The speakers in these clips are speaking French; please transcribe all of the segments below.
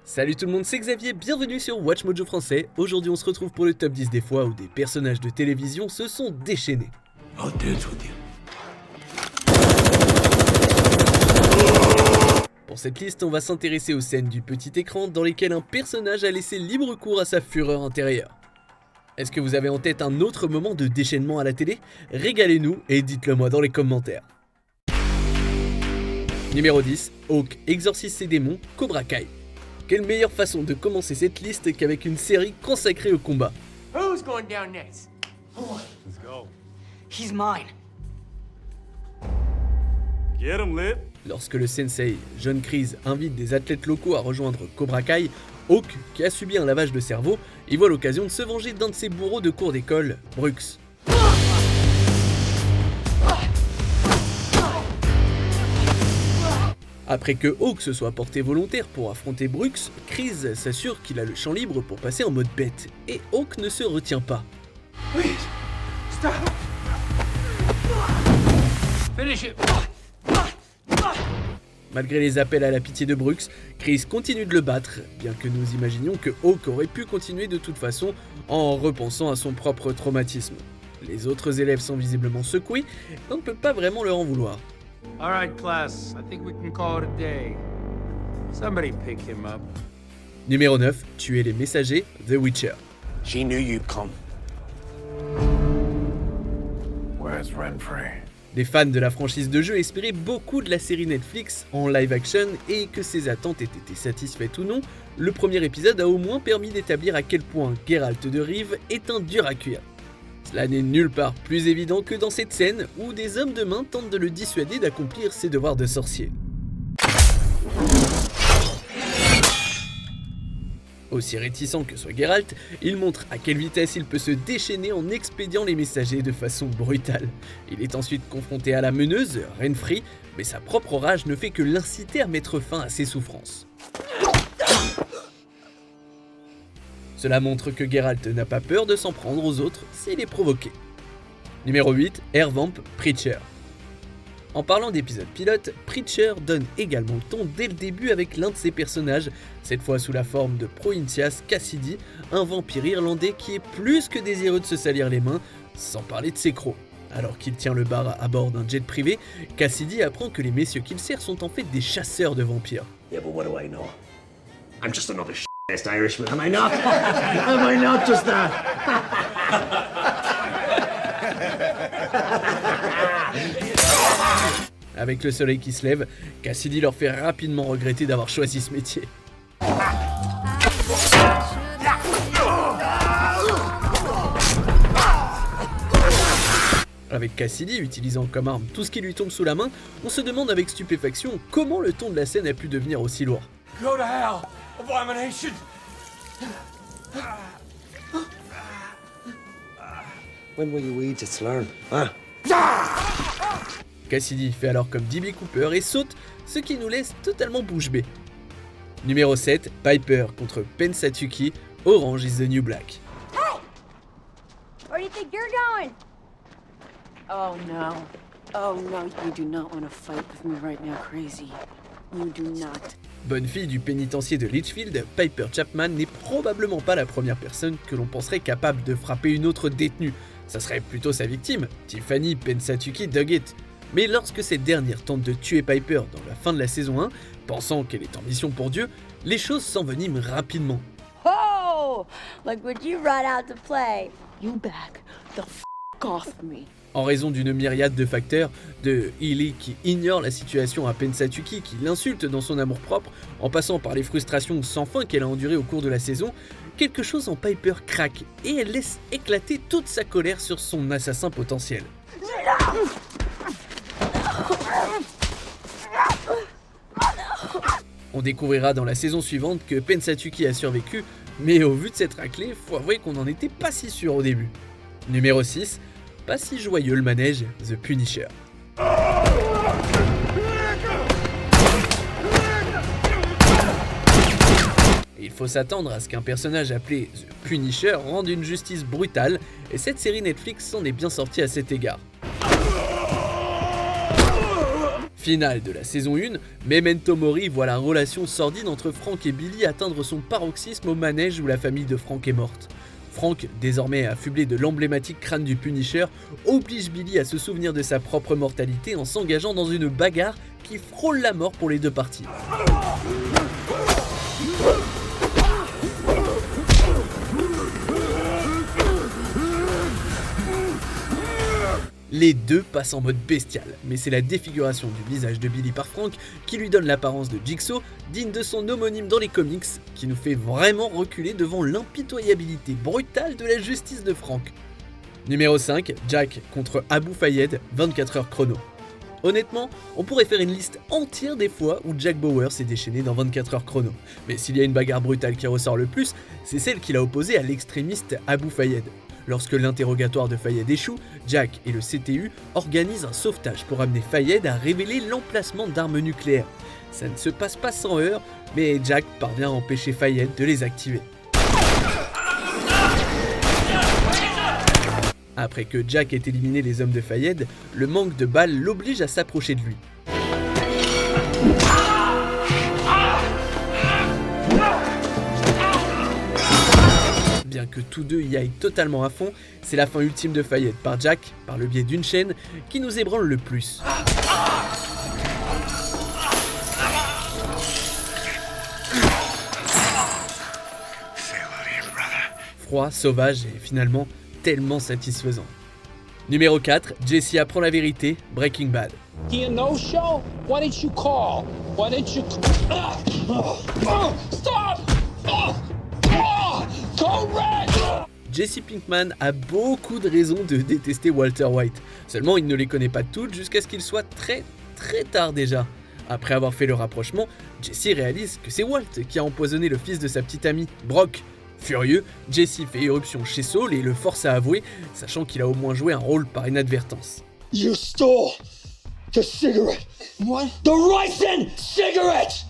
Salut tout le monde, c'est Xavier, bienvenue sur Watch Mojo Français. Aujourd'hui on se retrouve pour le top 10 des fois où des personnages de télévision se sont déchaînés. Pour cette liste, on va s'intéresser aux scènes du petit écran dans lesquelles un personnage a laissé libre cours à sa fureur intérieure. Est-ce que vous avez en tête un autre moment de déchaînement à la télé? Régalez-nous et dites-le moi dans les commentaires. Numéro 10, Hawk exorcise ses démons, Cobra Kai. Quelle meilleure façon de commencer cette liste qu'avec une série consacrée au combat. Who's going down next? Let's go. He's mine. Get him, Lit. Lorsque le sensei John Kreese invite des athlètes locaux à rejoindre Cobra Kai, Hawk, qui a subi un lavage de cerveau, y voit l'occasion de se venger d'un de ses bourreaux de cours d'école, Brooks. Après que Hawk se soit porté volontaire pour affronter Brooks, Kreese s'assure qu'il a le champ libre pour passer en mode bête, et Hawk ne se retient pas. Please, stop. Finish it. Malgré les appels à la pitié de Brooks, Kreese continue de le battre, bien que nous imaginions que Hawk aurait pu continuer de toute façon en repensant à son propre traumatisme. Les autres élèves sont visiblement secoués, et on ne peut pas vraiment leur en vouloir. All right, class. I think we can call it a day. Somebody pick him up. Numéro 9, tuer les messagers, The Witcher. She knew you'd come. Where's Renfrey? Les fans de la franchise de jeu espéraient beaucoup de la série Netflix en live action et que ces attentes aient été satisfaites ou non, le premier épisode a au moins permis d'établir à quel point Geralt de Rive est un dur à cuire. Cela n'est nulle part plus évident que dans cette scène où des hommes de main tentent de le dissuader d'accomplir ses devoirs de sorcier. Aussi réticent que soit Geralt, il montre à quelle vitesse il peut se déchaîner en expédiant les messagers de façon brutale. Il est ensuite confronté à la meneuse, Renfrey, mais sa propre rage ne fait que l'inciter à mettre fin à ses souffrances. Cela montre que Geralt n'a pas peur de s'en prendre aux autres s'il est provoqué. Numéro 8, Airvamp Preacher. En parlant d'épisode pilote, Preacher donne également le ton dès le début avec l'un de ses personnages, cette fois sous la forme de Proincias Cassidy, un vampire irlandais qui est plus que désireux de se salir les mains, sans parler de ses crocs. Alors qu'il tient le bar à bord d'un jet privé, Cassidy apprend que les messieurs qu'il sert sont en fait des chasseurs de vampires. Yeah, but what do I know? I'm just another shit-faced Irishman, am I not? Am I not just that? Avec le soleil qui se lève, Cassidy leur fait rapidement regretter d'avoir choisi ce métier. Avec Cassidy utilisant comme arme tout ce qui lui tombe sous la main, on se demande avec stupéfaction comment le ton de la scène a pu devenir aussi lourd. Go to hell, abomination. When will you eat to learn, huh? Cassidy fait alors comme D.B. Cooper et saute, ce qui nous laisse totalement bouche bée. Numéro 7, Piper contre Pensatsuki, Orange is the New Black. Hey! Where do you think you're going? Oh no. Oh no, you do not want to fight with me right now, crazy. You do not. Bonne fille du pénitencier de Litchfield, Piper Chapman n'est probablement pas la première personne que l'on penserait capable de frapper une autre détenue. Ça serait plutôt sa victime, Tiffany Pensatsuki Doggett. Mais lorsque cette dernière tente de tuer Piper dans la fin de la saison 1, pensant qu'elle est en mission pour Dieu, les choses s'enveniment rapidement. Oh! Like would you run out to play? You back the off me. En raison d'une myriade de facteurs, de Healy qui ignore la situation à Pensatsuki qui l'insulte dans son amour-propre, en passant par les frustrations sans fin qu'elle a endurées au cours de la saison, quelque chose en Piper craque et elle laisse éclater toute sa colère sur son assassin potentiel. On découvrira dans la saison suivante que Pensatsuki a survécu, mais au vu de cette raclée, faut avouer qu'on n'en était pas si sûr au début. Numéro 6, pas si joyeux le manège, The Punisher. Il faut s'attendre à ce qu'un personnage appelé The Punisher rende une justice brutale, et cette série Netflix s'en est bien sortie à cet égard. Finale de la saison 1, Memento Mori voit la relation sordide entre Frank et Billy atteindre son paroxysme au manège où la famille de Frank est morte. Frank, désormais affublé de l'emblématique crâne du Punisher, oblige Billy à se souvenir de sa propre mortalité en s'engageant dans une bagarre qui frôle la mort pour les deux parties. Les deux passent en mode bestial, mais c'est la défiguration du visage de Billy par Frank qui lui donne l'apparence de Jigsaw, digne de son homonyme dans les comics, qui nous fait vraiment reculer devant l'impitoyabilité brutale de la justice de Frank. Numéro 5, Jack contre Abu Fayed, 24 heures chrono. Honnêtement, on pourrait faire une liste entière des fois où Jack Bauer s'est déchaîné dans 24 heures chrono, mais s'il y a une bagarre brutale qui ressort le plus, c'est celle qu'il a opposée à l'extrémiste Abu Fayed. Lorsque l'interrogatoire de Fayed échoue, Jack et le CTU organisent un sauvetage pour amener Fayed à révéler l'emplacement d'armes nucléaires. Ça ne se passe pas sans heurts, mais Jack parvient à empêcher Fayed de les activer. Après que Jack ait éliminé les hommes de Fayed, le manque de balles l'oblige à s'approcher de lui. Bien que tous deux y aillent totalement à fond, c'est la fin ultime de Fayed par Jack, par le biais d'une chaîne, qui nous ébranle le plus. Froid, sauvage et finalement tellement satisfaisant. Numéro 4, Jesse apprend la vérité, Breaking Bad. He a no-show? Why didn't you call? Why didn't you... Stop! Go red! Jesse Pinkman a beaucoup de raisons de détester Walter White. Seulement, il ne les connaît pas toutes jusqu'à ce qu'il soit très tard déjà. Après avoir fait le rapprochement, Jesse réalise que c'est Walt qui a empoisonné le fils de sa petite amie, Brock. Furieux, Jesse fait irruption chez Saul et le force à avouer, sachant qu'il a au moins joué un rôle par inadvertance. You stole the cigarette. What? The ricin cigarette!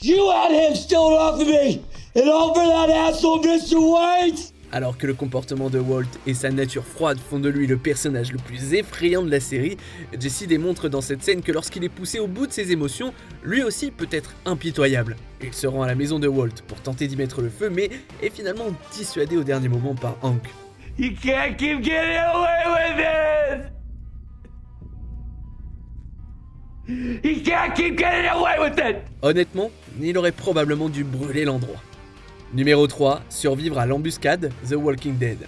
You had him steal it off of me! And all for that asshole Mr. White! Alors que le comportement de Walt et sa nature froide font de lui le personnage le plus effrayant de la série, Jesse démontre dans cette scène que lorsqu'il est poussé au bout de ses émotions, lui aussi peut être impitoyable. Il se rend à la maison de Walt pour tenter d'y mettre le feu, mais est finalement dissuadé au dernier moment par Hank. You can't keep getting away with this! You can't keep getting away with it! Honnêtement, il aurait probablement dû brûler l'endroit. Numéro 3, survivre à l'embuscade, The Walking Dead.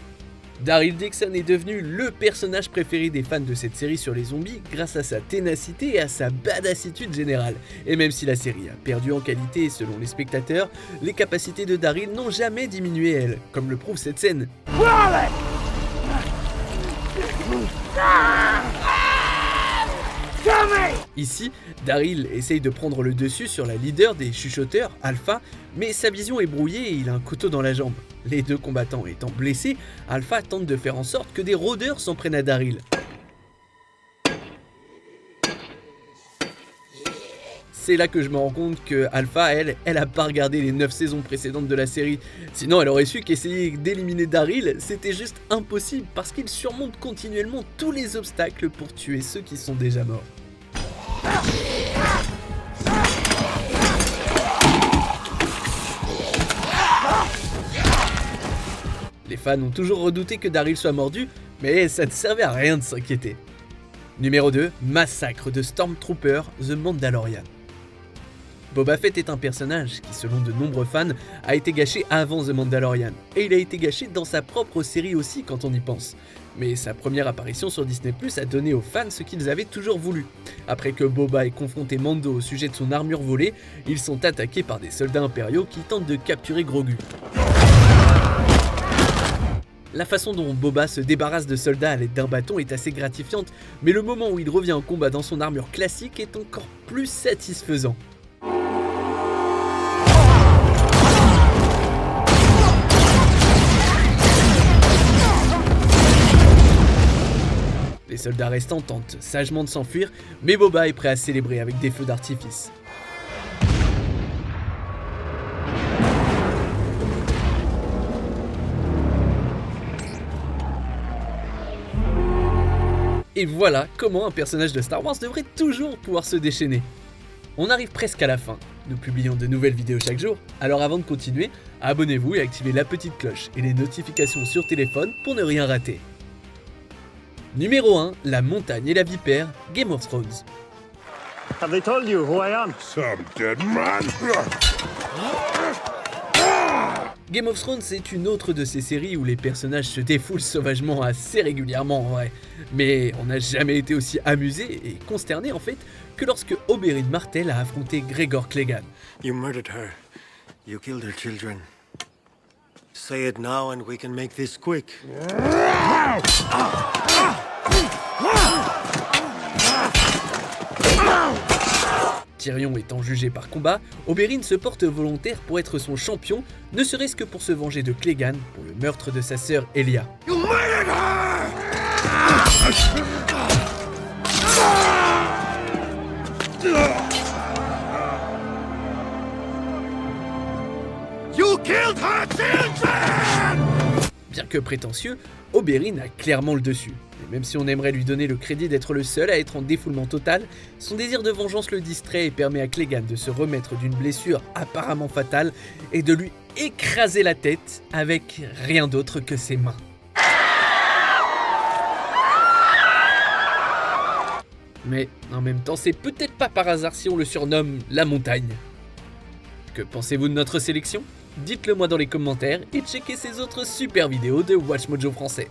Daryl Dixon est devenu le personnage préféré des fans de cette série sur les zombies grâce à sa ténacité et à sa badassitude générale. Et même si la série a perdu en qualité selon les spectateurs, les capacités de Daryl n'ont jamais diminué elles, comme le prouve cette scène. Ici, Daryl essaye de prendre le dessus sur la leader des chuchoteurs, Alpha, mais sa vision est brouillée et il a un couteau dans la jambe. Les deux combattants étant blessés, Alpha tente de faire en sorte que des rôdeurs s'en prennent à Daryl. C'est là que je me rends compte que Alpha, elle a pas regardé les 9 saisons précédentes de la série. Sinon, elle aurait su qu'essayer d'éliminer Daryl, c'était juste impossible parce qu'il surmonte continuellement tous les obstacles pour tuer ceux qui sont déjà morts. Les fans ont toujours redouté que Daryl soit mordu, mais ça ne servait à rien de s'inquiéter. Numéro 2, massacre de Stormtrooper, The Mandalorian. Boba Fett est un personnage qui, selon de nombreux fans, a été gâché avant The Mandalorian, et il a été gâché dans sa propre série aussi quand on y pense. Mais sa première apparition sur Disney+ a donné aux fans ce qu'ils avaient toujours voulu. Après que Boba ait confronté Mando au sujet de son armure volée, ils sont attaqués par des soldats impériaux qui tentent de capturer Grogu. La façon dont Boba se débarrasse de soldats à l'aide d'un bâton est assez gratifiante, mais le moment où il revient en combat dans son armure classique est encore plus satisfaisant. Les soldats restants tentent sagement de s'enfuir, mais Boba est prêt à célébrer avec des feux d'artifice. Et voilà comment un personnage de Star Wars devrait toujours pouvoir se déchaîner. On arrive presque à la fin, nous publions de nouvelles vidéos chaque jour, alors avant de continuer, abonnez-vous et activez la petite cloche et les notifications sur téléphone pour ne rien rater. Numéro 1, La montagne et la vipère, Game of Thrones. Have they told you who I am? Some dead man. Game of Thrones est une autre de ces séries où les personnages se défoulent sauvagement assez régulièrement en vrai. Mais on n'a jamais été aussi amusé et consterné en fait que lorsque Oberyn Martell a affronté Gregor Clegane. You murdered her. You killed her children. Say it now and we can make this quick. Tyrion étant jugé par combat, Oberyn se porte volontaire pour être son champion, ne serait-ce que pour se venger de Clegane pour le meurtre de sa sœur Elia. You killed her children! Bien que prétentieux, Oberyn a clairement le dessus. Et même si on aimerait lui donner le crédit d'être le seul à être en défoulement total, son désir de vengeance le distrait et permet à Clegane de se remettre d'une blessure apparemment fatale et de lui écraser la tête avec rien d'autre que ses mains. Mais en même temps, c'est peut-être pas par hasard si on le surnomme la montagne. Que pensez-vous de notre sélection ? Dites-le moi dans les commentaires et checkez ces autres super vidéos de WatchMojo français.